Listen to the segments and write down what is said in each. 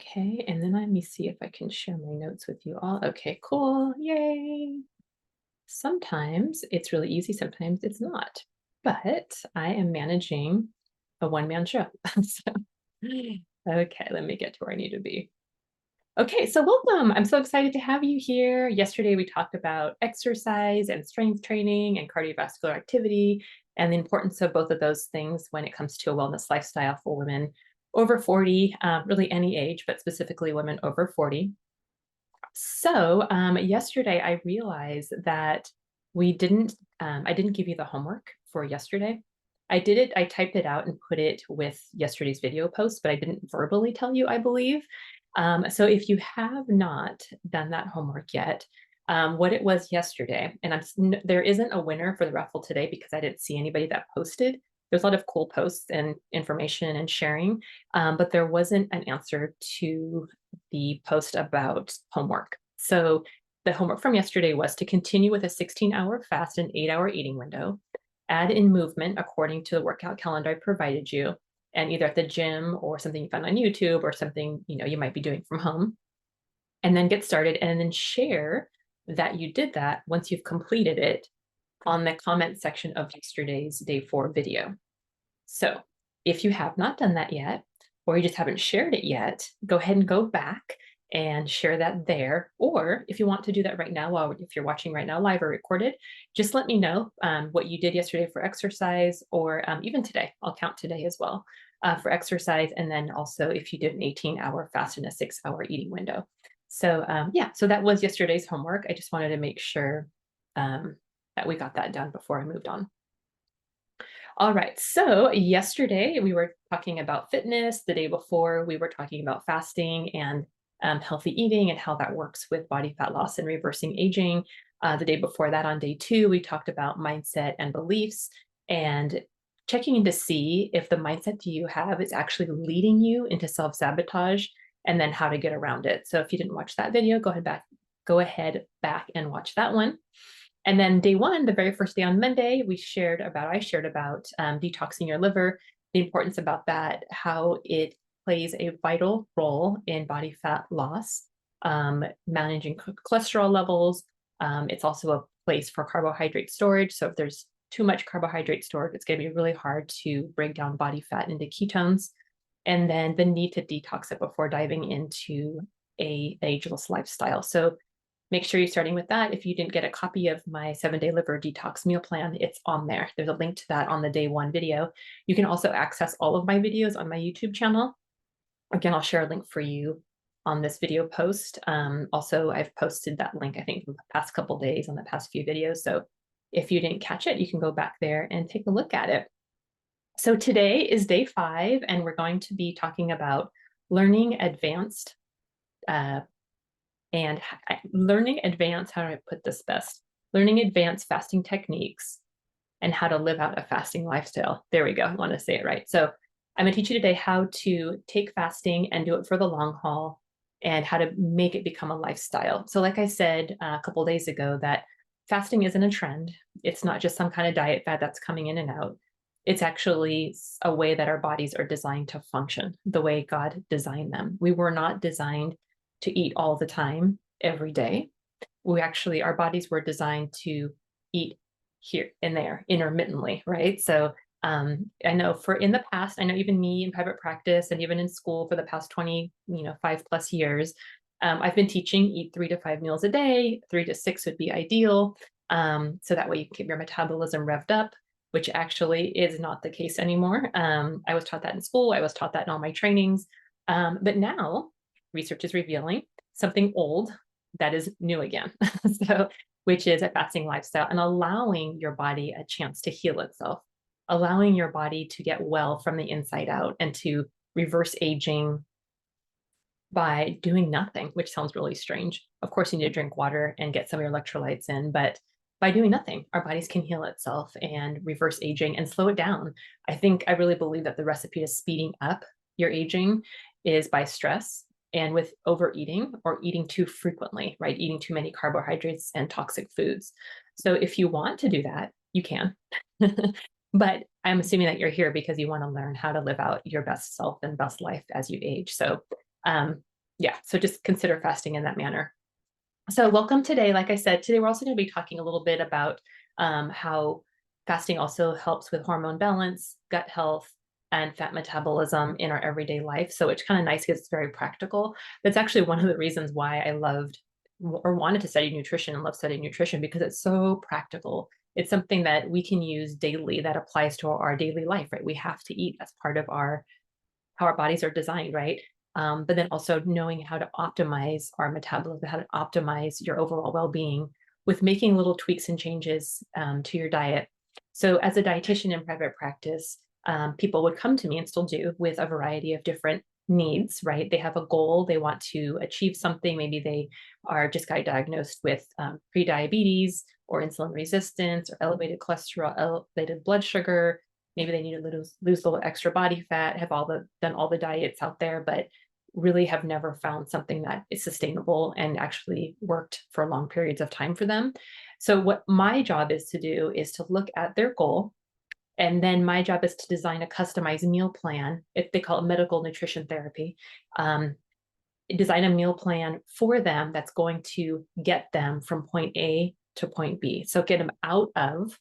Okay, and then let me see if I can share my notes with you all. Okay, cool. Yay. Sometimes it's really easy, sometimes it's not. But I am managing a one-man show. So, okay, let me get to where I need to be. Okay, so welcome. I'm so excited to have you here. Yesterday, we talked about exercise and strength training and cardiovascular activity and the importance of both of those things when it comes to a wellness lifestyle for women over 40, really any age, but specifically women over 40. So yesterday, I realized that I didn't give you the homework for yesterday. I typed it out and put it with yesterday's video post, but I didn't verbally tell you, I believe. So if you have not done that homework yet, what it was yesterday, and there isn't a winner for the raffle today because I didn't see anybody that posted. There's a lot of cool posts and information and sharing, but there wasn't an answer to the post about homework. So the homework from yesterday was to continue with a 16-hour fast and 8-hour eating window, add in movement according to the workout calendar I provided you, and either at the gym or something you found on YouTube or something you might be doing from home, and then get started and then share that you did that once you've completed it on the comment section of yesterday's day 4 video. So if you have not done that yet, or you just haven't shared it yet, go ahead and go back and share that there. Or if you want to do that right now, if you're watching right now, live or recorded, just let me know what you did yesterday for exercise, or even today. I'll count today as well for exercise. And then also if you did an 18-hour fast and a 6-hour eating window. So yeah, so that was yesterday's homework. I just wanted to make sure that we got that done before I moved on. All right, so yesterday we were talking about fitness. The day before we were talking about fasting and healthy eating and how that works with body fat loss and reversing aging. The day before that, on day 2, we talked about mindset and beliefs and checking in to see if the mindset you have is actually leading you into self-sabotage and then how to get around it. So if you didn't watch that video, go ahead back and watch that one. And then day 1, the very first day on Monday, I shared about detoxing your liver, the importance about that, how it plays a vital role in body fat loss, managing cholesterol levels. It's also a place for carbohydrate storage. So if there's too much carbohydrate stored, it's going to be really hard to break down body fat into ketones. And then the need to detox it before diving into an ageless lifestyle. So make sure you're starting with that. If you didn't get a copy of my 7-day liver detox meal plan, it's on there. There's a link to that on the day 1 video. You can also access all of my videos on my YouTube channel. Again, I'll share a link for you on this video post. Also, I've posted that link, I think, in the past couple of days on the past few videos. So if you didn't catch it, you can go back there and take a look at it. So today is day 5, and we're going to be talking about learning advanced how do I put this best? Learning advanced fasting techniques and how to live out a fasting lifestyle. There we go. I want to say it right. So I'm going to teach you today how to take fasting and do it for the long haul and how to make it become a lifestyle. So like I said a couple of days ago, that fasting isn't a trend. It's not just some kind of diet fad that's coming in and out. It's actually a way that our bodies are designed to function, the way God designed them. We were not designed to eat all the time, every day. Our bodies were designed to eat here and there intermittently, right? So I know in the past, I know even me in private practice and even in school for the past 5+ years, I've been teaching eat 3 to 5 meals a day. 3 to 6 would be ideal. So that way you can keep your metabolism revved up, which actually is not the case anymore. I was taught that in school. I was taught that in all my trainings. But now research is revealing something old that is new again. Which is a fasting lifestyle and allowing your body a chance to heal itself, allowing your body to get well from the inside out and to reverse aging by doing nothing, which sounds really strange. Of course, you need to drink water and get some of your electrolytes in, but by doing nothing, our bodies can heal itself and reverse aging and slow it down. I really believe that the recipe to speeding up your aging is by stress and with overeating or eating too frequently, right? Eating too many carbohydrates and toxic foods. So if you want to do that, you can. But I'm assuming that you're here because you want to learn how to live out your best self and best life as you age. So Yeah, so just consider fasting in that manner. So welcome today. Like I said, today we're also going to be talking a little bit about how fasting also helps with hormone balance, gut health, and fat metabolism in our everyday life. So it's kind of nice because it's very practical. That's actually one of the reasons why I loved or wanted to study nutrition and love studying nutrition, because it's so practical. It's something that we can use daily that applies to our daily life, right? We have to eat. That's part of our how our bodies are designed, right? But then also knowing how to optimize our metabolism, how to optimize your overall well-being with making little tweaks and changes to your diet. So as a dietitian in private practice, people would come to me and still do with a variety of different needs, right? They have a goal, they want to achieve something. Maybe they are just got diagnosed with pre-diabetes or insulin resistance or elevated cholesterol, elevated blood sugar. Maybe they need to lose a little extra body fat, have done all the diets out there, but really have never found something that is sustainable and actually worked for long periods of time for them. So what my job is to do is to look at their goal, and then my job is to design a customized meal plan. If they call it medical nutrition therapy, um, design a meal plan for them that's going to get them from point A to point B. So get them out of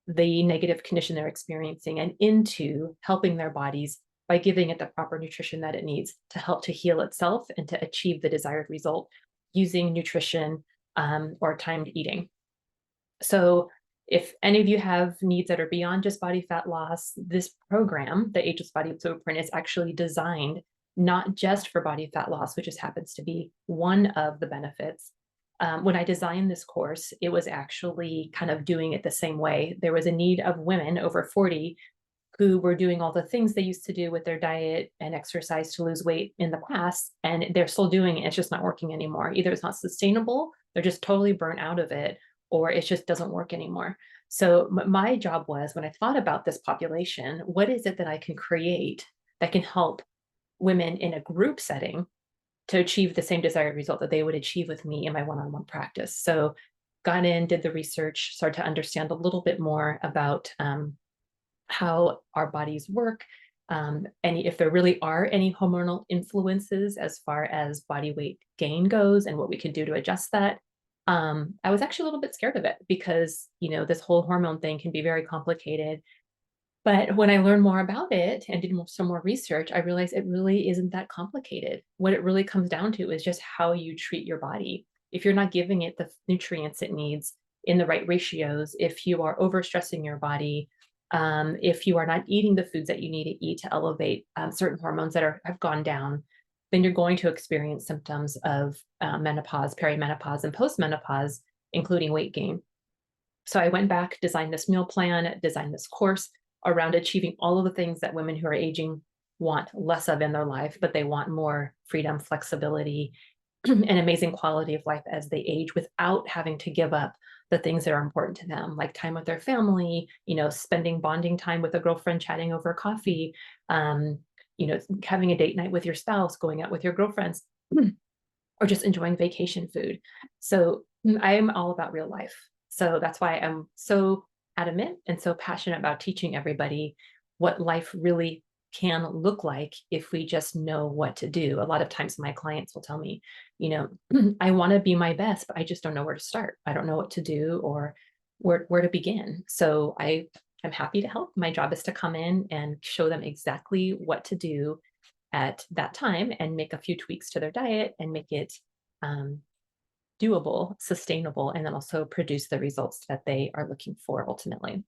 the negative condition they're experiencing and into helping their bodies by giving it the proper nutrition that it needs to help to heal itself and to achieve the desired result using nutrition or timed eating. So if any of you have needs that are beyond just body fat loss, this program, the Ageless Body Blueprint, is actually designed not just for body fat loss, which just happens to be one of the benefits. When I designed this course, it was actually kind of doing it the same way. There was a need of women over 40 who were doing all the things they used to do with their diet and exercise to lose weight in the past, and they're still doing it. It's just not working anymore. Either it's not sustainable, they're just totally burnt out of it, or it just doesn't work anymore. So my job was, when I thought about this population, what is it that I can create that can help women in a group setting to achieve the same desired result that they would achieve with me in my one-on-one practice? So got in, did the research, started to understand a little bit more about how our bodies work, and if there really are any hormonal influences as far as body weight gain goes and what we can do to adjust that. I was actually a little bit scared of it because, this whole hormone thing can be very complicated. But when I learned more about it and did some more research, I realized it really isn't that complicated. What it really comes down to is just how you treat your body. If you're not giving it the nutrients it needs in the right ratios, if you are overstressing your body, if you are not eating the foods that you need to eat to elevate certain hormones that have gone down, then you're going to experience symptoms of menopause, perimenopause, and postmenopause, including weight gain. So I went back, designed this meal plan, designed this course around achieving all of the things that women who are aging want less of in their life, but they want more freedom, flexibility, and amazing quality of life as they age without having to give up the things that are important to them, like time with their family, spending bonding time with a girlfriend, chatting over coffee, um, having a date night with your spouse, going out with your girlfriends, or just enjoying vacation food. So I am all about real life. So that's why I'm so adamant and so passionate about teaching everybody what life really can look like if we just know what to do. A lot of times my clients will tell me, I want to be my best, but I just don't know where to start. I don't know what to do or where to begin. So I'm happy to help. My job is to come in and show them exactly what to do at that time and make a few tweaks to their diet and make it doable, sustainable, and then also produce the results that they are looking for ultimately.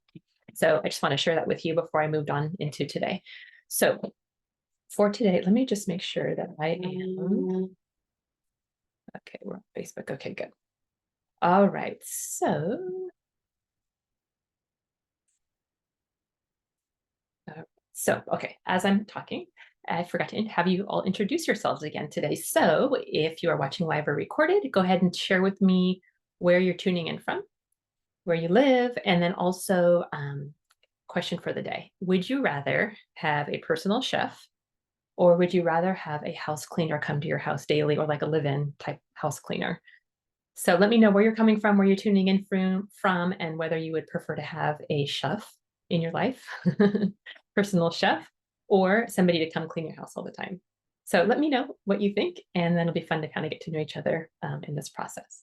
So I just want to share that with you before I moved on into today. So for today, let me just make sure that I am, okay, we're on Facebook. Okay, good. All right, okay, as I'm talking, I forgot to have you all introduce yourselves again today. So if you are watching live or recorded, go ahead and share with me where you're tuning in from, where you live, and then also question for the day. Would you rather have a personal chef, or would you rather have a house cleaner come to your house daily, or like a live-in type house cleaner? So let me know where you're coming from, where you're tuning in from, and whether you would prefer to have a chef in your life, personal chef, or somebody to come clean your house all the time. So let me know what you think, and then it'll be fun to kind of get to know each other in this process.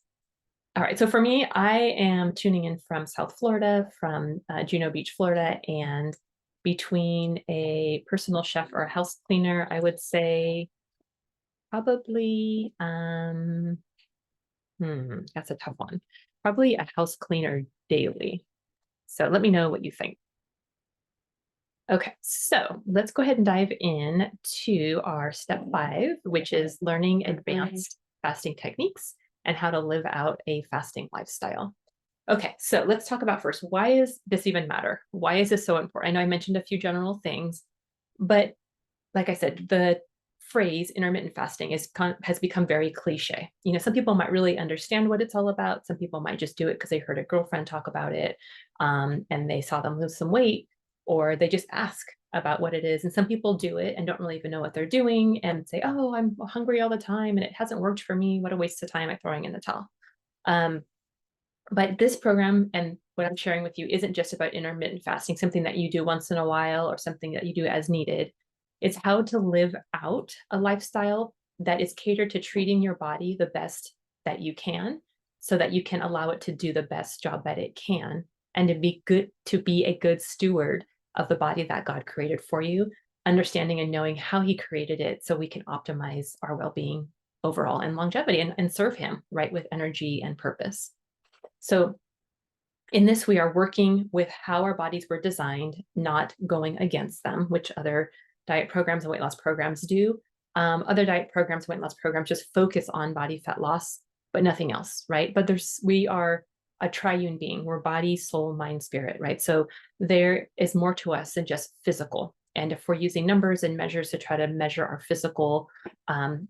All right, so for me, I am tuning in from South Florida, from Juno Beach, Florida, and between a personal chef or a house cleaner, I would say probably, that's a tough one. Probably a house cleaner daily. So let me know what you think. Okay, so let's go ahead and dive in to our step 5, which is learning advanced fasting techniques and how to live out a fasting lifestyle. Okay, so let's talk about first, why does this even matter? Why is this so important? I know I mentioned a few general things, but like I said, the phrase intermittent fasting has become very cliche. You know, some people might really understand what it's all about. Some people might just do it because they heard a girlfriend talk about it, and they saw them lose some weight, or they just ask about what it is. And some people do it and don't really even know what they're doing and say, "Oh, I'm hungry all the time and it hasn't worked for me. What a waste of time. I'm throwing in the towel." Um, but this program and what I'm sharing with you isn't just about intermittent fasting, something that you do once in a while or something that you do as needed. It's how to live out a lifestyle that is catered to treating your body the best that you can, so that you can allow it to do the best job that it can, and to be a good steward of the body that God created for you, understanding and knowing how he created it so we can optimize our well-being overall and longevity and serve him right with energy and purpose. So in this, we are working with how our bodies were designed, not going against them, which other diet programs and weight loss programs do. Other diet programs, weight loss programs just focus on body fat loss, but nothing else, right? But we are a triune being. We're body, soul, mind, spirit, right? So there is more to us than just physical. And if we're using numbers and measures to try to measure our physical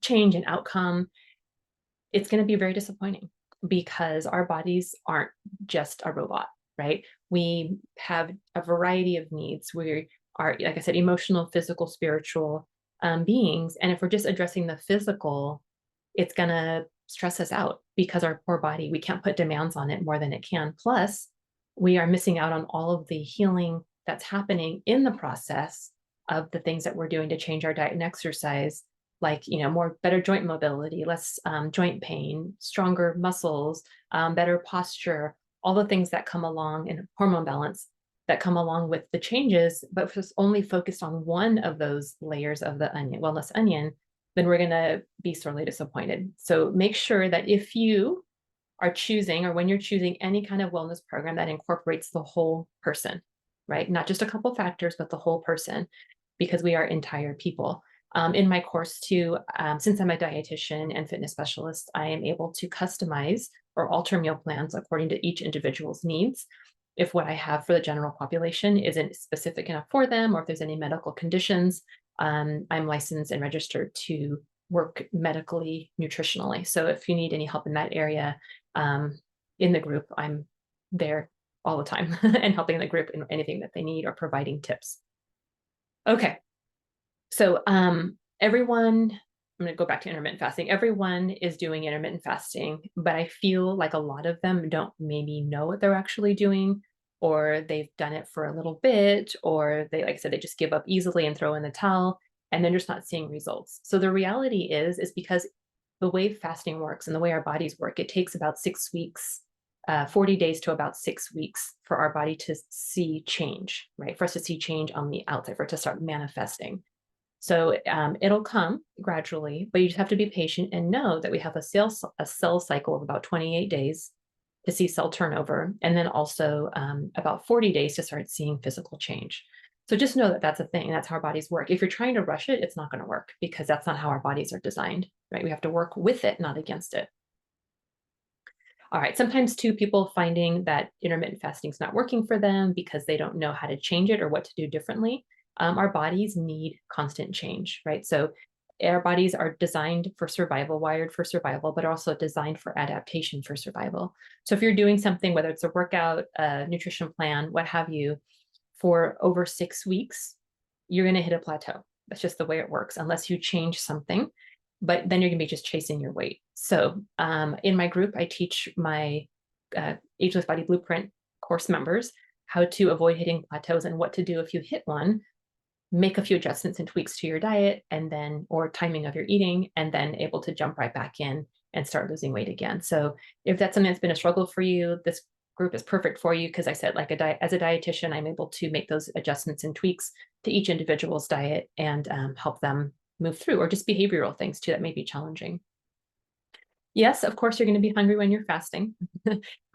change and outcome, it's going to be very disappointing because our bodies aren't just a robot, right? We have a variety of needs. We are, like I said, emotional, physical, spiritual beings. And if we're just addressing the physical, it's going to stress us out because our poor body, we can't put demands on it more than it can. Plus, we are missing out on all of the healing that's happening in the process of the things that we're doing to change our diet and exercise, like, better joint mobility, less joint pain, stronger muscles, better posture, all the things that come along, and hormone balance that come along with the changes. But if it's only focused on one of those layers of the wellness onion, then we're going to be sorely disappointed. So make sure that if you are choosing, or when you're choosing any kind of wellness program, that incorporates the whole person, right? Not just a couple factors, but the whole person, because we are entire people. In my course too, since I'm a dietitian and fitness specialist, I am able to customize or alter meal plans according to each individual's needs. If what I have for the general population isn't specific enough for them, or if there's any medical conditions, I'm licensed and registered to work medically, nutritionally. So if you need any help in that area in the group, I'm there all the time and helping the group in anything that they need or providing tips. Okay. So everyone, I'm going to go back to intermittent fasting. Everyone is doing intermittent fasting, but I feel like a lot of them don't maybe know what they're actually doing, or they've done it for a little bit, or they, like I said, they just give up easily and throw in the towel, and they're just not seeing results. So the reality is because the way fasting works and the way our bodies work, it takes about 6 weeks, 40 days to about 6 weeks for our body to see change, right? For us to see change on the outside, for it to start manifesting. So it'll come gradually, but you just have to be patient and know that we have a cell cycle of about 28 days to see cell turnover, and then also about 40 days to start seeing physical change. So just know that that's a thing. That's how our bodies work. If you're trying to rush it, it's not going to work because that's not how our bodies are designed, right? We have to work with it, not against it. All right. Sometimes too, people finding that intermittent fasting is not working for them because they don't know how to change it or what to do differently. Our bodies need constant change, right? So our bodies are designed for survival, wired for survival, but also designed for adaptation for survival. So if you're doing something, whether it's a workout, a nutrition plan, what have you, for over 6 weeks, you're going to hit a plateau. That's just the way it works, unless you change something. But then you're going to be just chasing your weight. So in my group, I teach my Ageless Body Blueprint course members how to avoid hitting plateaus and what to do if you hit one, make a few adjustments and tweaks to your diet and then or timing of your eating and then able to jump right back in and start losing weight again. So if that's something that's been a struggle for you, this group is perfect for you because I said like a diet as a dietitian, I'm able to make those adjustments and tweaks to each individual's diet and help them move through, or just behavioral things too that may be challenging. Yes, of course, you're going to be hungry when you're fasting.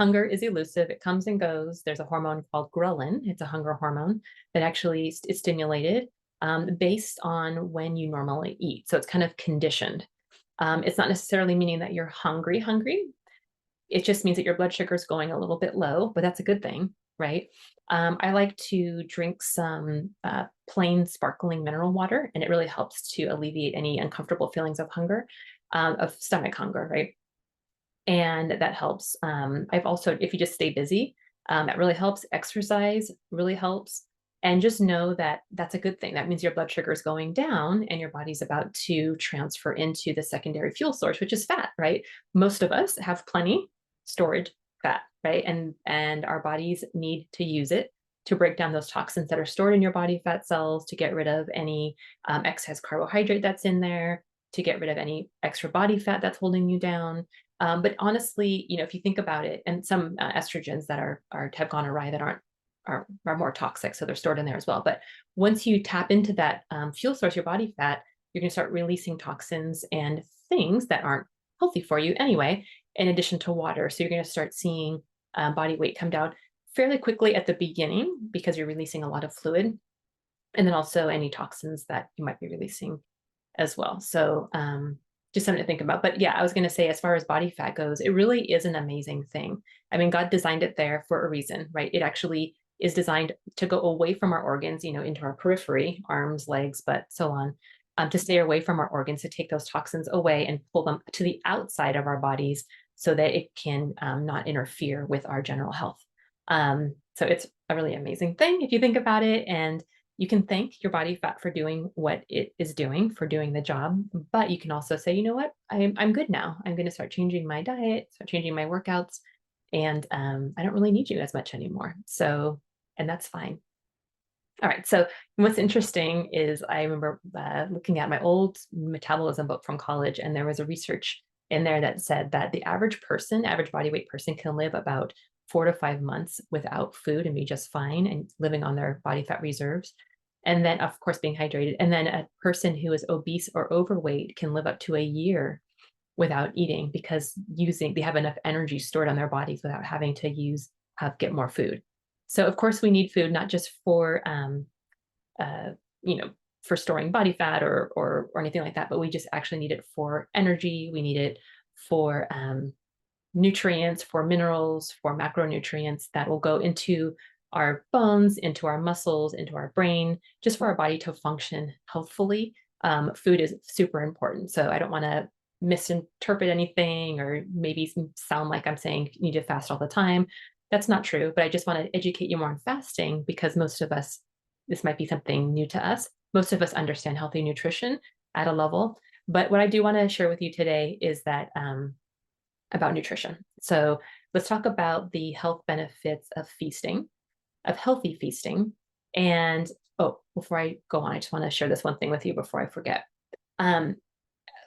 Hunger is elusive. It comes and goes. There's a hormone called ghrelin. It's a hunger hormone that actually is stimulated based on when you normally eat. So it's kind of conditioned. It's not necessarily meaning that you're hungry. It just means that your blood sugar is going a little bit low, but that's a good thing, right? I like to drink some plain sparkling mineral water, and it really helps to alleviate any uncomfortable feelings of hunger, of stomach hunger, right? And that helps. I've also, if you just stay busy, that really helps. Exercise really helps. And just know that that's a good thing. That means your blood sugar is going down and your body's about to transfer into the secondary fuel source, which is fat, right? Most of us have plenty storage fat, right? And our bodies need to use it to break down those toxins that are stored in your body fat cells, to get rid of any excess carbohydrate that's in there, to get rid of any extra body fat that's holding you down. But honestly, if you think about it, and some estrogens that have gone awry that are more toxic, so they're stored in there as well. But once you tap into that fuel source, your body fat, you're going to start releasing toxins and things that aren't healthy for you anyway, in addition to water. So you're going to start seeing body weight come down fairly quickly at the beginning because you're releasing a lot of fluid, and then also any toxins that you might be releasing as well. So just something to think about. But yeah, I was going to say, as far as body fat goes, it really is an amazing thing. I mean, God designed it there for a reason, right? It actually is designed to go away from our organs, into our periphery, arms, legs, but so on, to stay away from our organs, to take those toxins away and pull them to the outside of our bodies so that it can not interfere with our general health. So it's a really amazing thing if you think about it. And you can thank your body fat for doing what it is doing, for doing the job, but you can also say, you know what, I'm good now. I'm going to start changing my diet, start changing my workouts, and I don't really need you as much anymore. So, and that's fine. All right. So what's interesting is I remember looking at my old metabolism book from college, and there was a research in there that said that the average body weight person, can live about 4 to 5 months without food and be just fine and living on their body fat reserves. And then, of course, being hydrated. And then a person who is obese or overweight can live up to a year without eating because they have enough energy stored on their bodies without having to get more food. So of course we need food, not just for uh, you know, for storing body fat or anything like that, but we just actually need it for energy. We need it for nutrients, for minerals, for macronutrients that will go into our bones, into our muscles, into our brain, just for our body to function healthfully. Food is super important. So I don't want to misinterpret anything or maybe sound like I'm saying you need to fast all the time. That's not true, but I just want to educate you more on fasting because most of us, this might be something new to us. Most of us understand healthy nutrition at a level. But what I do want to share with you today is that about nutrition. So let's talk about the health benefits of feasting, of healthy feasting. And before I go on, I just want to share this one thing with you before I forget. A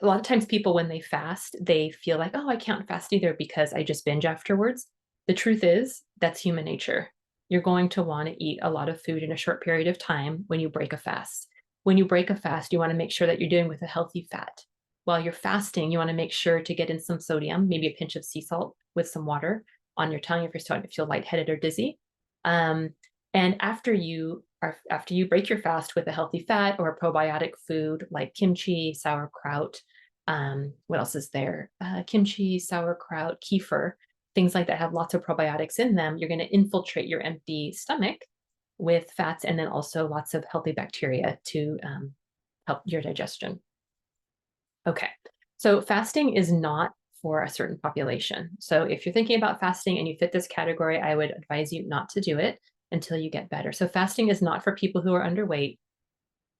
lot of times people, when they fast, they feel like, oh, I can't fast either because I just binge afterwards. The truth is, that's human nature. You're going to want to eat a lot of food in a short period of time when you break a fast. When you break a fast, you want to make sure that you're doing with a healthy fat. While you're fasting, you want to make sure to get in some sodium, maybe a pinch of sea salt with some water on your tongue if you're starting to feel lightheaded or dizzy. And after you break your fast with a healthy fat or a probiotic food like kimchi, sauerkraut, what else is there? Kimchi, sauerkraut, kefir, things like that have lots of probiotics in them. You're going to infiltrate your empty stomach with fats and then also lots of healthy bacteria to help your digestion. Okay, so fasting is not for a certain population. So if you're thinking about fasting and you fit this category, I would advise you not to do it until you get better. So fasting is not for people who are underweight,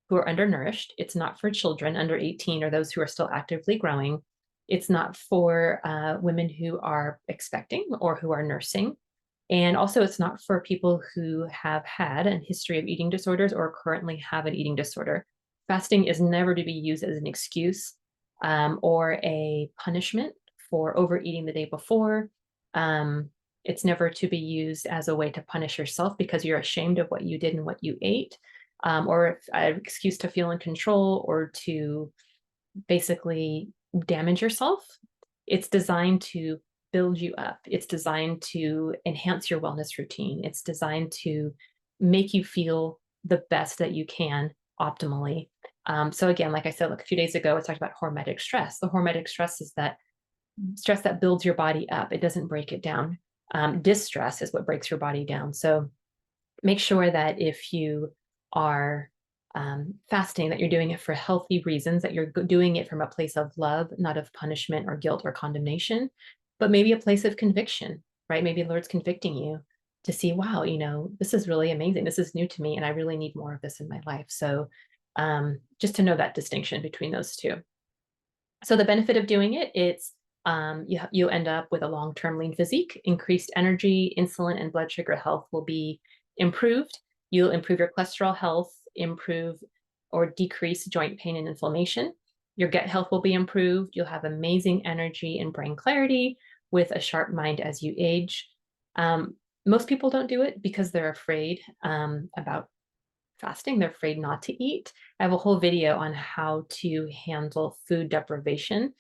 who are undernourished. It's not for children under 18 or those who are still actively growing. It's not for women who are expecting or who are nursing. And also, it's not for people who have had a history of eating disorders or currently have an eating disorder. Fasting is never to be used as an excuse or a punishment for overeating the day before. It's never to be used as a way to punish yourself because you're ashamed of what you did and what you ate, or an excuse to feel in control or to basically damage yourself. It's designed to build you up. It's designed to enhance your wellness routine. It's designed to make you feel the best that you can optimally. So again, like I said, like a few days ago, I talked about hormetic stress. The hormetic stress is that stress that builds your body up. It doesn't break it down. Distress is what breaks your body down. So make sure that if you are fasting, that you're doing it for healthy reasons, that you're doing it from a place of love, not of punishment or guilt or condemnation, but maybe a place of conviction, right? Maybe the Lord's convicting you to see, wow, this is really amazing. This is new to me, and I really need more of this in my life. So just to know that distinction between those two. So the benefit of doing it, it's you end up with a long-term lean physique, increased energy, insulin and blood sugar health will be improved. You'll improve your cholesterol health, improve or decrease joint pain and inflammation. Your gut health will be improved. You'll have amazing energy and brain clarity with a sharp mind as you age. Most people don't do it because they're afraid about fasting. They're afraid not to eat. I have a whole video on how to handle food deprivation,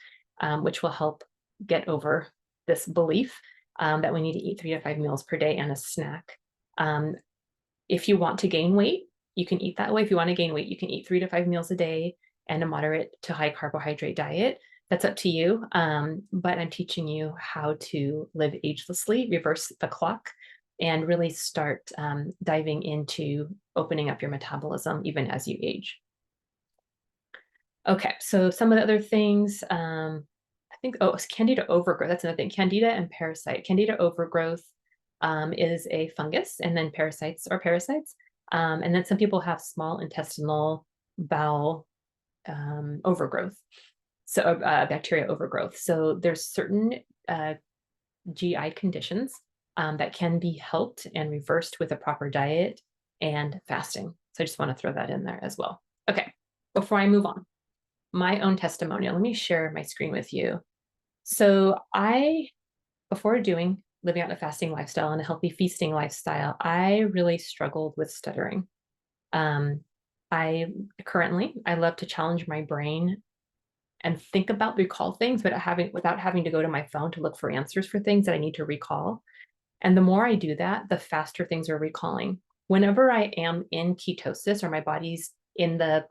which will help get over this belief that we need to eat 3 to 5 meals per day and a snack. If you want to gain weight, you can eat that way. If you want to gain weight, you can eat 3 to 5 meals a day and a moderate to high carbohydrate diet. That's up to you. But I'm teaching you how to live agelessly, reverse the clock, and really start diving into opening up your metabolism even as you age. Okay, so some of the other things, I think, it's Candida overgrowth. That's another thing. Candida and parasite. Candida overgrowth is a fungus, and then parasites are parasites. And then some people have small intestinal bowel overgrowth, so bacteria overgrowth. So there's certain GI conditions that can be helped and reversed with a proper diet and fasting. So I just want to throw that in there as well. Okay, before I move on, my own testimonial. Let me share my screen with you. So before living out a fasting lifestyle and a healthy feasting lifestyle, I really struggled with stuttering. I love to challenge my brain and recall things, but without having to go to my phone to look for answers for things that I need to recall. And the more I do that, the faster things are recalling. Whenever I am in ketosis or my body's in the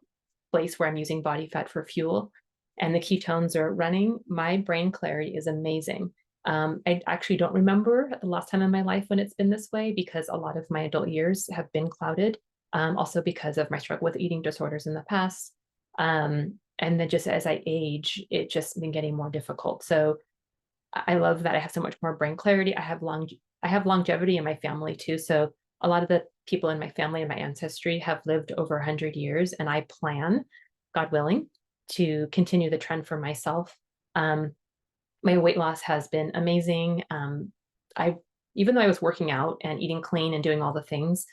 place where I'm using body fat for fuel and the ketones are running, my brain clarity is amazing. I actually don't remember the last time in my life when it's been this way because a lot of my adult years have been clouded, also because of my struggle with eating disorders in the past. And then just as I age, it's just been getting more difficult. So I love that I have so much more brain clarity. I have longevity in my family too. So a lot of the people in my family and my ancestry have lived over 100 years, and I plan, God willing, to continue the trend for myself. My weight loss has been amazing. Even though I was working out and eating clean and doing all the things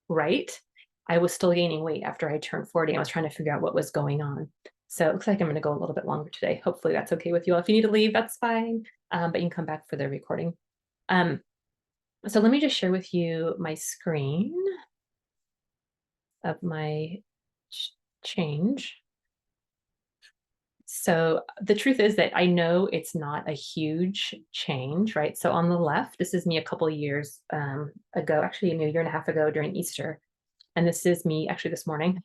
right, I was still gaining weight after I turned 40. I was trying to figure out what was going on. So it looks like I'm going to go a little bit longer today. Hopefully that's okay with you all. If you need to leave, that's fine. But you can come back for the recording. So let me just share with you my screen of my change. So the truth is that I know it's not a huge change, right? So on the left, this is me a couple of years ago, actually maybe a year and a half ago during Easter. And this is me actually this morning.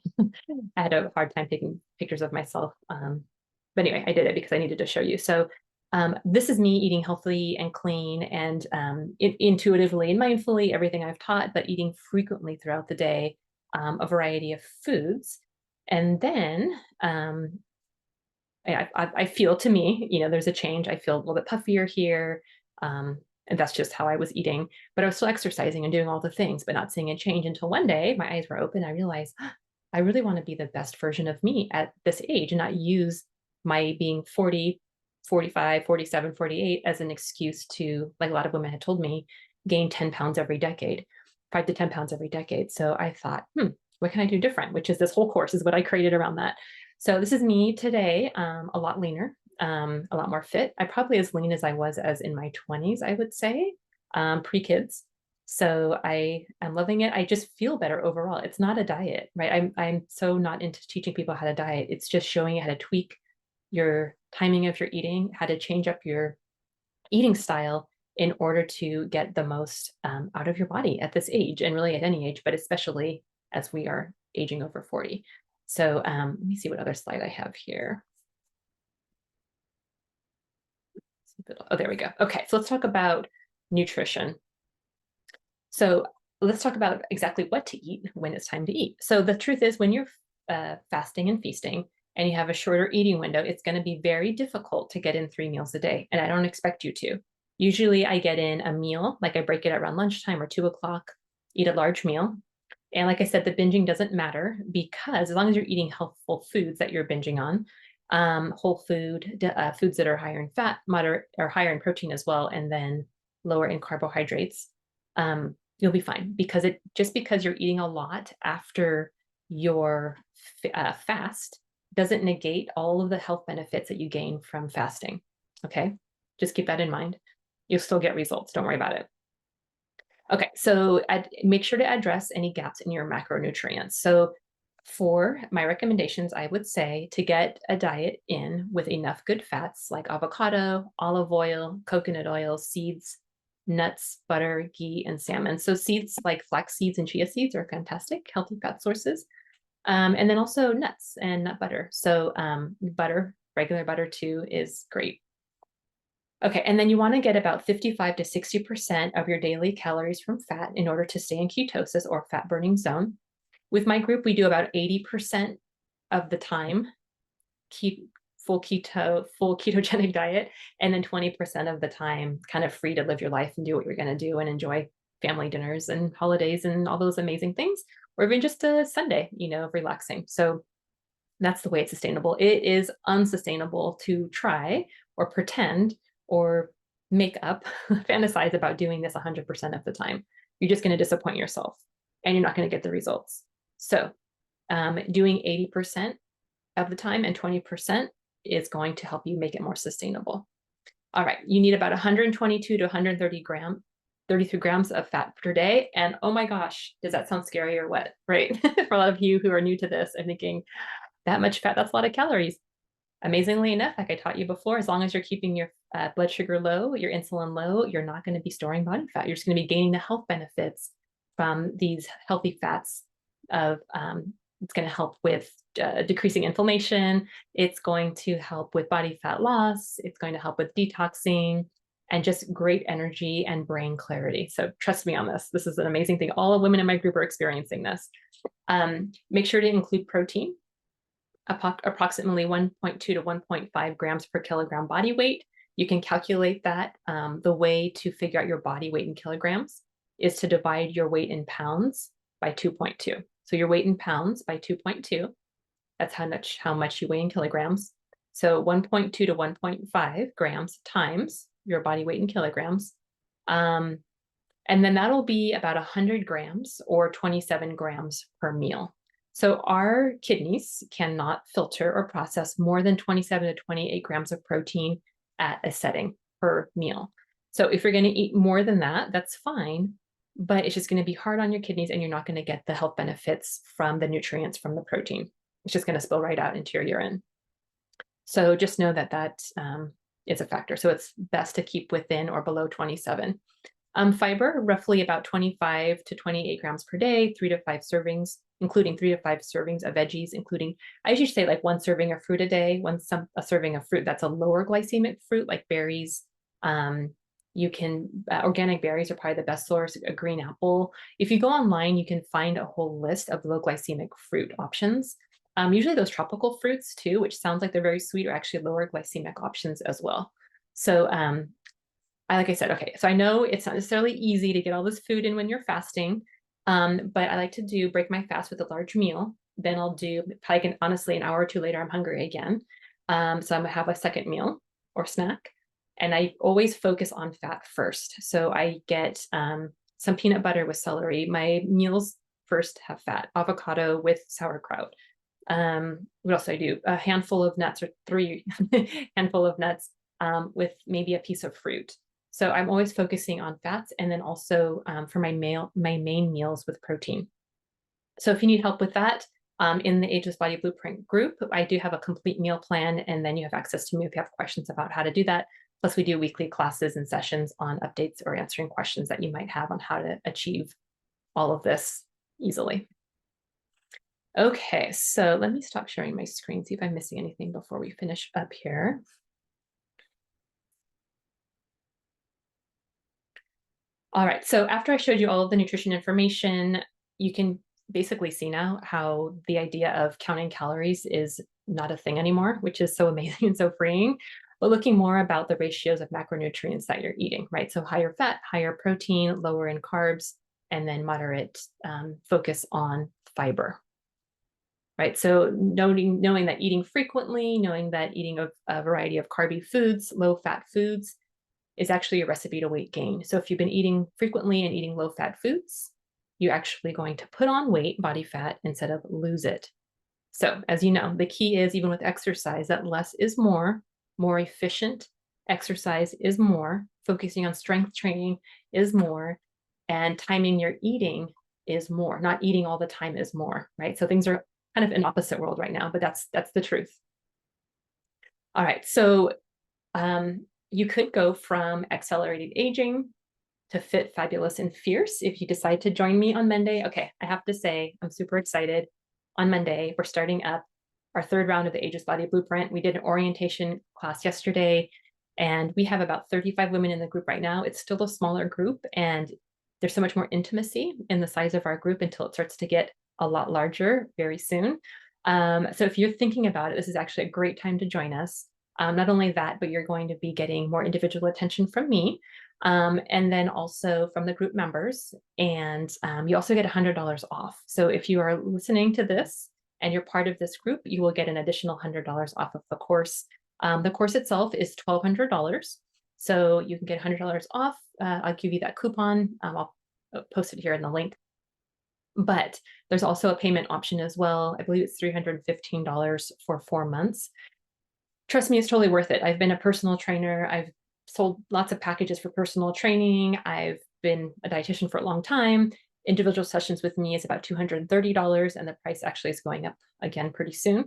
I had a hard time taking pictures of myself. But anyway, I did it because I needed to show you. So this is me eating healthy and clean and intuitively and mindfully, everything I've taught, but eating frequently throughout the day, a variety of foods. And then I feel, to me, there's a change. I feel a little bit puffier here. And that's just how I was eating, but I was still exercising and doing all the things, but not seeing a change until one day my eyes were open. I realized I really want to be the best version of me at this age and not use my being 40, 45, 47, 48 as an excuse to, like a lot of women had told me, gain 10 pounds every decade, 5 to 10 pounds every decade. So I thought, what can I do different? Which is this whole course is what I created around that. So this is me today, a lot leaner, a lot more fit. I probably as lean as I was as in my 20s, I would say, pre-kids. So I am loving it. I just feel better overall. It's not a diet, right? I'm so not into teaching people how to diet. It's just showing you how to tweak your timing of your eating, how to change up your eating style in order to get the most out of your body at this age, and really at any age, but especially as we are aging over 40. So let me see what other slide I have here. Oh, there we go. Okay, so let's talk about nutrition. So let's talk about exactly what to eat when it's time to eat. So the truth is, when you're fasting and feasting and you have a shorter eating window, it's going to be very difficult to get in 3 meals a day. And I don't expect you to. Usually I get in a meal, like I break it around lunchtime or 2 o'clock, eat a large meal. And like I said, the binging doesn't matter, because as long as you're eating healthful foods that you're binging on, whole food, foods that are higher in fat, moderate or higher in protein as well, and then lower in carbohydrates, you'll be fine. Because just because you're eating a lot after your fast doesn't negate all of the health benefits that you gain from fasting. Okay, just keep that in mind. You'll still get results. Don't worry about it. Okay, so make sure to address any gaps in your macronutrients. So for my recommendations, I would say to get a diet in with enough good fats like avocado, olive oil, coconut oil, seeds, nuts, butter, ghee, and salmon. So seeds like flax seeds and chia seeds are fantastic, healthy fat sources. And then also nuts and nut butter. So butter, regular butter too, is great. Okay, and then you want to get about 55 to 60% of your daily calories from fat in order to stay in ketosis or fat burning zone. With my group, we do about 80% of the time full ketogenic diet, and then 20% of the time kind of free to live your life and do what you're going to do and enjoy family dinners and holidays and all those amazing things, or even just a Sunday, relaxing. So that's the way it's sustainable. It is unsustainable to try or pretend or make up, fantasize about doing this 100% of the time. You're just going to disappoint yourself and you're not going to get the results. So doing 80% of the time and 20% is going to help you make it more sustainable. All right, you need about 122 to 133 grams of fat per day. And oh my gosh, does that sound scary or what, right? For a lot of you who are new to this and thinking, that much fat, that's a lot of calories. Amazingly enough, like I taught you before, as long as you're keeping your blood sugar low, your insulin low, you're not going to be storing body fat. You're just going to be gaining the health benefits from these healthy fats of it's going to help with decreasing inflammation. It's going to help with body fat loss. It's going to help with detoxing and just great energy and brain clarity. So trust me on this. This is an amazing thing. All the women in my group are experiencing this. Make sure to include protein, approximately 1.2 to 1.5 grams per kilogram body weight. You can calculate that. The way to figure out your body weight in kilograms is to divide your weight in pounds by 2.2. So your weight in pounds by 2.2, that's how much you weigh in kilograms. So 1.2 to 1.5 grams times your body weight in kilograms. And then that'll be about 100 grams or 27 grams per meal. So our kidneys cannot filter or process more than 27 to 28 grams of protein at a setting per meal. So if you're going to eat more than that, that's fine, but it's just going to be hard on your kidneys and you're not going to get the health benefits from the nutrients from the protein. It's just going to spill right out into your urine. So just know that that is a factor. So it's best to keep within or below 27. Fiber, roughly about 25 to 28 grams per day, 3 to 5 servings, including 3 to 5 servings of veggies, including, I usually say like 1 serving of fruit a day, a serving of fruit that's a lower glycemic fruit, like berries. You can, organic berries are probably the best source, a green apple. If you go online, you can find a whole list of low glycemic fruit options. Usually those tropical fruits too, which sounds like they're very sweet, are actually lower glycemic options as well. So like I said, okay, so I know it's not necessarily easy to get all this food in when you're fasting, but I like to break my fast with a large meal. Then I'll do, honestly, an hour or two later, I'm hungry again. So I'm gonna have a second meal or snack. And I always focus on fat first. So I get some peanut butter with celery. My meals first have fat, avocado with sauerkraut. What else do I do? A handful of nuts, or 3 handful of nuts with maybe a piece of fruit. So I'm always focusing on fats, and then also for my main meals with protein. So if you need help with that, in the Ageless Body Blueprint group, I do have a complete meal plan, and then you have access to me if you have questions about how to do that. Plus, we do weekly classes and sessions on updates or answering questions that you might have on how to achieve all of this easily. Okay, so let me stop sharing my screen, see if I'm missing anything before we finish up here. All right, so after I showed you all of the nutrition information, you can basically see now how the idea of counting calories is not a thing anymore, which is so amazing and so freeing, but looking more about the ratios of macronutrients that you're eating, right? So higher fat, higher protein, lower in carbs, and then moderate focus on fiber, right? So knowing that eating frequently, knowing that eating a variety of carby foods, low fat foods, is actually a recipe to weight gain. So if you've been eating frequently and eating low fat foods, you're actually going to put on weight, body fat, instead of lose it. So as you know, the key is, even with exercise, that less is more efficient exercise is more, focusing on strength training is more, and timing your eating is more. Not eating all the time is more, right? So things are kind of in opposite world right now, but that's the truth. All right, so you could go from accelerated aging to fit, fabulous, and fierce if you decide to join me on Monday. Okay, I have to say, I'm super excited. On Monday, we're starting up our 3rd round of the Ageless Body Blueprint. We did an orientation class yesterday, and we have about 35 women in the group right now. It's still a smaller group, and there's so much more intimacy in the size of our group until it starts to get a lot larger very soon. So if you're thinking about it, this is actually a great time to join us. Not only that, but you're going to be getting more individual attention from me, and then also from the group members. And you also get $100 off. So if you are listening to this and you're part of this group, you will get an additional $100 off of the course. The course itself is $1,200. So you can get $100 off. I'll give you that coupon. I'll post it here in the link. But there's also a payment option as well. I believe it's $315 for 4 months. Trust me, it's totally worth it. I've been a personal trainer. I've sold lots of packages for personal training. I've been a dietitian for a long time. Individual sessions with me is about $230, and the price actually is going up again pretty soon.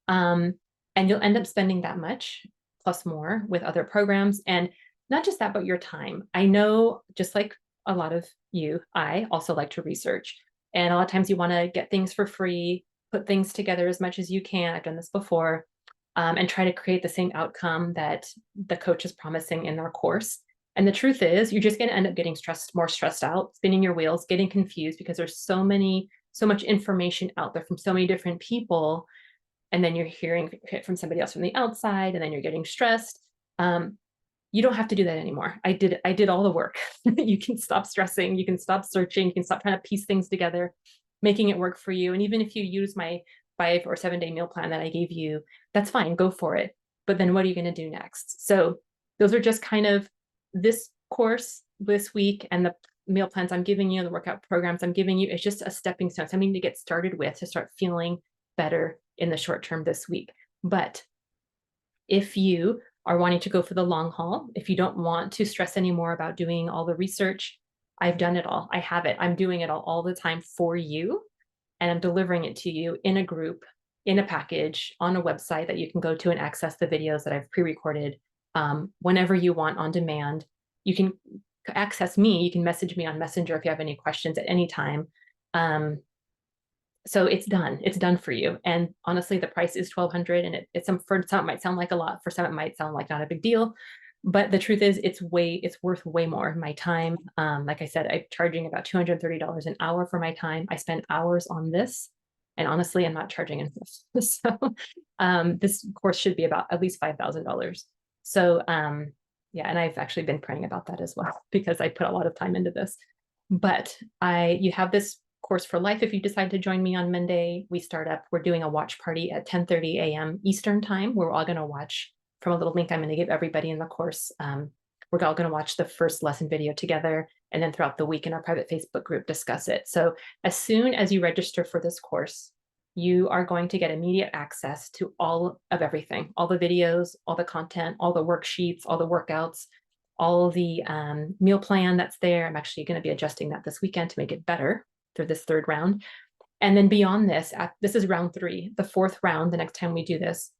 And you'll end up spending that much plus more with other programs. And not just that, but your time. I know, just like a lot of you, I also like to research. And a lot of times you want to get things for free, put things together as much as you can. I've done this before. And try to create the same outcome that the coach is promising in their course. And the truth is, you're just going to end up getting more stressed out, spinning your wheels, getting confused, because there's so much information out there from so many different people. And then you're hearing it from somebody else from the outside, and then you're getting stressed. You don't have to do that anymore. I did all the work. You can stop stressing. You can stop searching. You can stop trying to piece things together, making it work for you. And even if you use my 5 or 7 day meal plan that I gave you, that's fine, go for it. But then what are you going to do next? So those are just kind of this course this week, and the meal plans I'm giving you, the workout programs I'm giving you, is just a stepping stone, something to get started with, to start feeling better in the short term this week. But if you are wanting to go for the long haul, if you don't want to stress anymore about doing all the research, I've done it all. I have it. I'm doing it all the time for you. And I'm delivering it to you in a group, in a package, on a website that you can go to and access the videos that I've pre-recorded whenever you want, on demand. You can access me. You can message me on Messenger if you have any questions at any time. So it's done. It's done for you. And honestly, the price is $1,200, and for some it might sound like a lot. For some, it might sound like not a big deal. But the truth is, it's worth way more. My time, like I said, I'm charging about $230 an hour for my time. I spend hours on this, and honestly, I'm not charging enough. So this course should be about at least $5,000. So yeah, and I've actually been praying about that as well, because I put a lot of time into this. But you have this course for life if you decide to join me on Monday. We're doing a watch party at 10:30 a.m. Eastern time, where we're all going to watch from a little link I'm going to give everybody in the course. We're all going to watch the first lesson video together, and then throughout the week in our private Facebook group discuss it. So as soon as you register for this course, you are going to get immediate access to all of everything, all the videos, all the content, all the worksheets, all the workouts, all the meal plan that's there. I'm actually going to be adjusting that this weekend to make it better for this third round. And then beyond this, this is round 3, the 4th round, the next time we do this,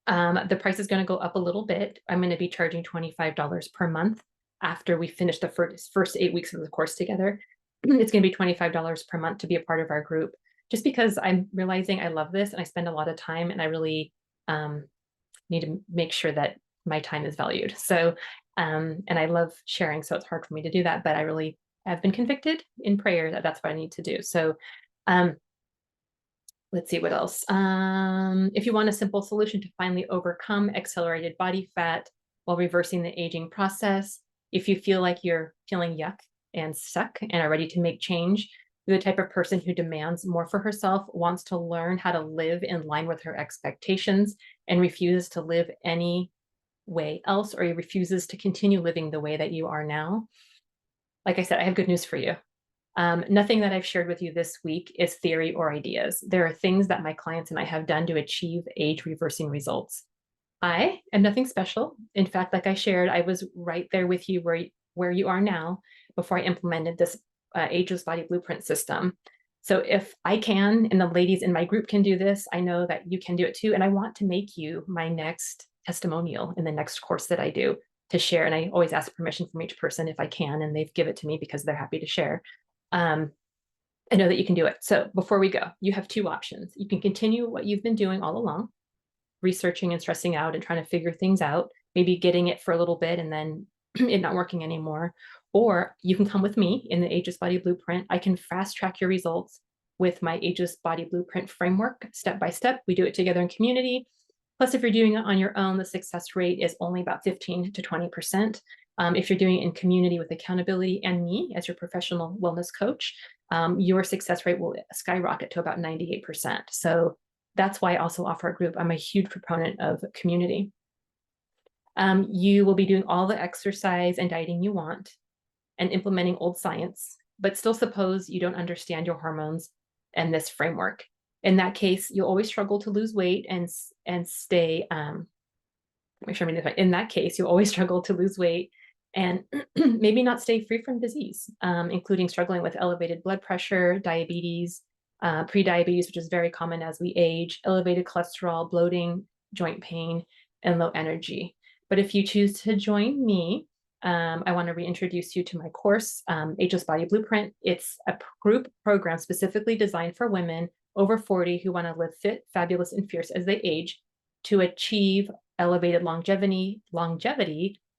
the price is going to go up a little bit. I'm going to be charging $25 per month after we finish the first 8 weeks of the course together. It's going to be $25 per month to be a part of our group, just because I'm realizing I love this and I spend a lot of time, and I really need to make sure that my time is valued. So, and I love sharing, so it's hard for me to do that, but I really have been convicted in prayer that that's what I need to do. So, let's see what else. If you want a simple solution to finally overcome accelerated body fat while reversing the aging process, if you feel like you're feeling yuck and stuck and are ready to make change, you're the type of person who demands more for herself, wants to learn how to live in line with her expectations, and refuses to live any way else, or refuses to continue living the way that you are now. Like I said, I have good news for you. Nothing that I've shared with you this week is theory or ideas. There are things that my clients and I have done to achieve age-reversing results. I am nothing special. In fact, like I shared, I was right there with you where you are now before I implemented this Ageless Body Blueprint system. So if I can, and the ladies in my group can do this, I know that you can do it too. And I want to make you my next testimonial in the next course that I do to share. And I always ask permission from each person if I can, and they've given it to me because they're happy to share. I know that you can do it. So before we go, you have 2 options. You can continue what you've been doing all along, researching and stressing out and trying to figure things out, maybe getting it for a little bit and then it not working anymore. Or you can come with me in the Ageless Body Blueprint. I can fast track your results with my Ageless Body Blueprint framework, step by step. We do it together in community. Plus, if you're doing it on your own, the success rate is only about 15 to 20%. If you're doing it in community with accountability and me as your professional wellness coach, your success rate will skyrocket to about 98%. So that's why I also offer a group. I'm a huge proponent of community. You will be doing all the exercise and dieting you want and implementing old science, but still suppose you don't understand your hormones and this framework. In that case, you'll always struggle to lose weight and stay, make sure I'm reading this right. In that case, you'll always struggle to lose weight and maybe not stay free from disease, including struggling with elevated blood pressure, diabetes, pre-diabetes, which is very common as we age, elevated cholesterol, bloating, joint pain, and low energy. But if you choose to join me, I want to reintroduce you to my course, Ageless Body Blueprint. It's a group program specifically designed for women over 40 who want to live fit, fabulous, and fierce as they age to achieve elevated longevity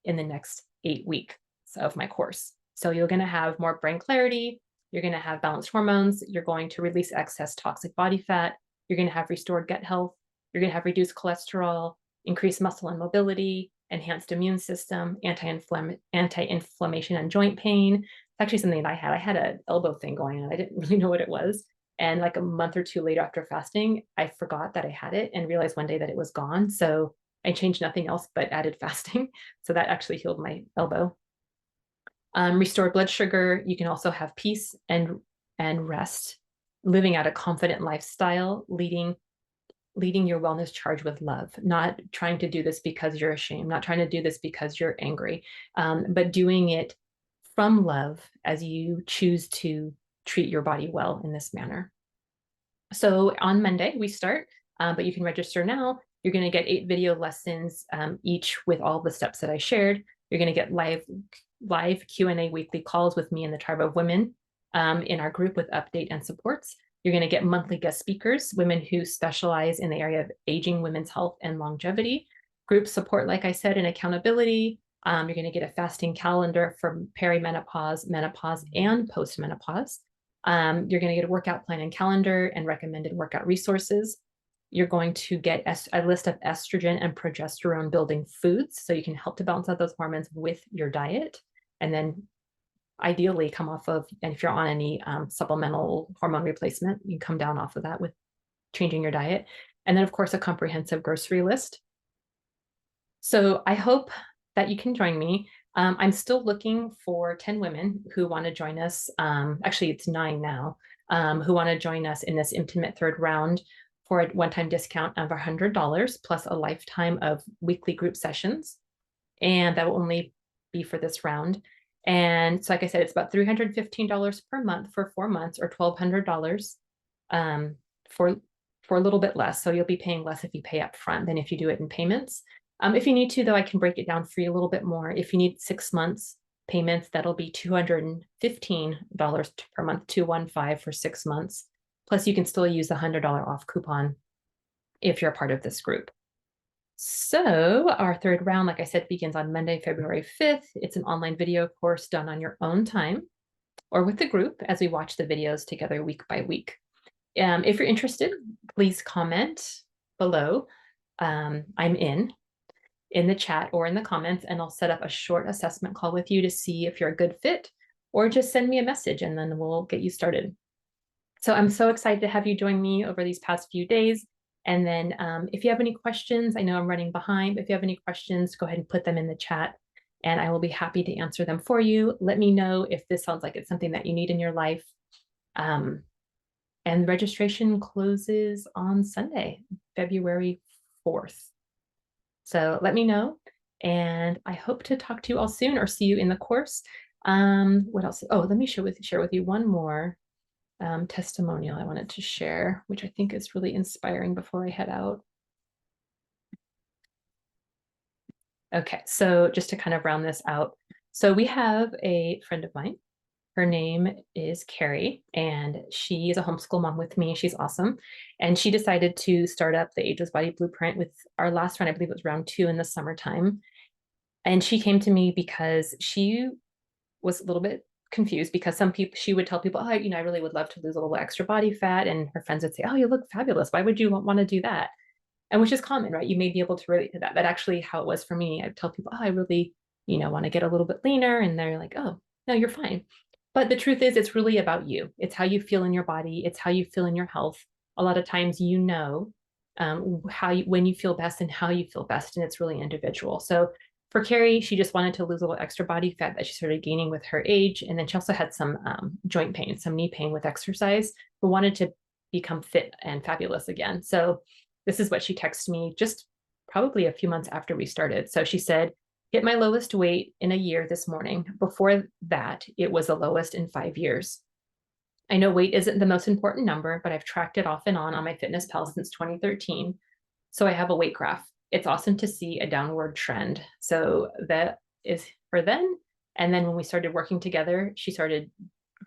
in the next 8 weeks of my course. So you're going to have more brain clarity, you're going to have balanced hormones, you're going to release excess toxic body fat, you're going to have restored gut health, you're going to have reduced cholesterol, increased muscle and mobility, enhanced immune system, anti-inflammation and joint pain. It's actually something that I had an elbow thing going on. I didn't really know what it was. And like a month or 2 later after fasting, I forgot that I had it and realized one day that it was gone. So I changed nothing else but added fasting. So that actually healed my elbow. Restored blood sugar. You can also have peace and rest, living out a confident lifestyle, leading your wellness charge with love, not trying to do this because you're ashamed, not trying to do this because you're angry, but doing it from love as you choose to treat your body well in this manner. So on Monday we start, but you can register now. You're going to get 8 video lessons, each with all the steps that I shared. You're going to get live Q&A weekly calls with me and the tribe of women in our group with update and supports. You're going to get monthly guest speakers, women who specialize in the area of aging, women's health, and longevity. Group support, like I said, and accountability. You're going to get a fasting calendar for perimenopause, menopause, and postmenopause. You're going to get a workout plan and calendar and recommended workout resources. You're going to get a list of estrogen and progesterone building foods, so you can help to balance out those hormones with your diet. And then ideally come off of, and if you're on any supplemental hormone replacement, you come down off of that with changing your diet. And then of course, a comprehensive grocery list. So I hope that you can join me. I'm still looking for 10 women who want to join us. Actually, it's 9 now, who want to join us in this intimate third round for a one-time discount of $100 plus a lifetime of weekly group sessions. And that will only be for this round. And so, like I said, it's about $315 per month for 4 months, or $1,200 um, for a little bit less. So you'll be paying less if you pay up front than if you do it in payments. If you need to, though, I can break it down for you a little bit more. If you need 6 months payments, that'll be $215 per month, 215 for 6 months. Plus, you can still use the $100 off coupon if you're a part of this group. So our third round, like I said, begins on Monday, February 5th. It's an online video course done on your own time or with the group as we watch the videos together week by week. If you're interested, please comment below. I'm in the chat or in the comments, and I'll set up a short assessment call with you to see if you're a good fit, or just send me a message and then we'll get you started. So I'm so excited to have you join me over these past few days. And then if you have any questions, I know I'm running behind, but if you have any questions, go ahead and put them in the chat and I will be happy to answer them for you. Let me know if this sounds like it's something that you need in your life. And registration closes on Sunday, February 4th. So let me know, and I hope to talk to you all soon or see you in the course. What else? Oh, let me share with you one more testimonial I wanted to share, which I think is really inspiring before I head out. Okay, so just to kind of round this out. So we have a friend of mine. Her name is Carrie, and she is a homeschool mom with me. She's awesome. And she decided to start up the Ageless Body Blueprint with our last round. I believe it was round 2 in the summertime. And she came to me because she was a little bit confused, because some people, she would tell people, oh, I really would love to lose a little extra body fat. And her friends would say, oh, you look fabulous. Why would you want to do that? And which is common, right? You may be able to relate to that. That actually how it was for me. I tell people, oh, I really, want to get a little bit leaner. And they're like, oh, no, you're fine. But the truth is, it's really about you. It's how you feel in your body. It's how you feel in your health. A lot of times, when you feel best and how you feel best, and it's really individual. So for Carrie, she just wanted to lose a little extra body fat that she started gaining with her age. And then she also had some joint pain, some knee pain with exercise, but wanted to become fit and fabulous again. So this is what she texted me just probably a few months after we started. So she said, hit my lowest weight in a year this morning. Before that, it was the lowest in 5 years. I know weight isn't the most important number, but I've tracked it off and on MyFitnessPal since 2013. So I have a weight graph. It's awesome to see a downward trend. So that is for then. And then when we started working together,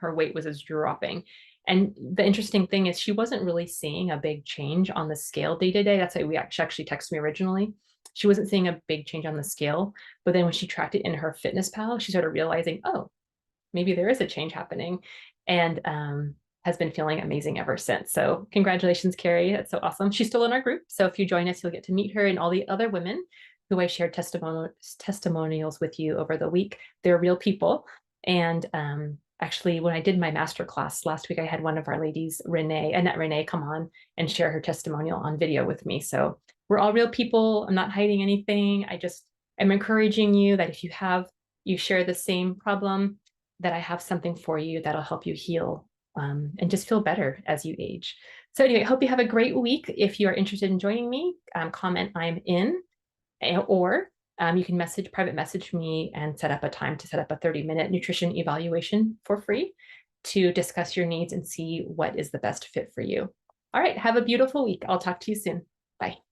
her weight was dropping. And the interesting thing is she wasn't really seeing a big change on the scale day to day. That's why she actually texted me originally. She wasn't seeing a big change on the scale. But then when she tracked it in her FitnessPal, she started realizing, oh, maybe there is a change happening, and has been feeling amazing ever since. So congratulations, Carrie. That's so awesome. She's still in our group. So if you join us, you'll get to meet her and all the other women who I shared testimonials with you over the week. They're real people. And actually, when I did my masterclass last week, I had one of our ladies, Annette Renee, come on and share her testimonial on video with me. So we're all real people. I'm not hiding anything. I'm encouraging you that if you share the same problem, that I have something for you that'll help you heal and just feel better as you age. So anyway, I hope you have a great week. If you are interested in joining me, comment I'm in, or you can private message me and set up a time to set up a 30-minute nutrition evaluation for free to discuss your needs and see what is the best fit for you. All right, have a beautiful week. I'll talk to you soon. Bye.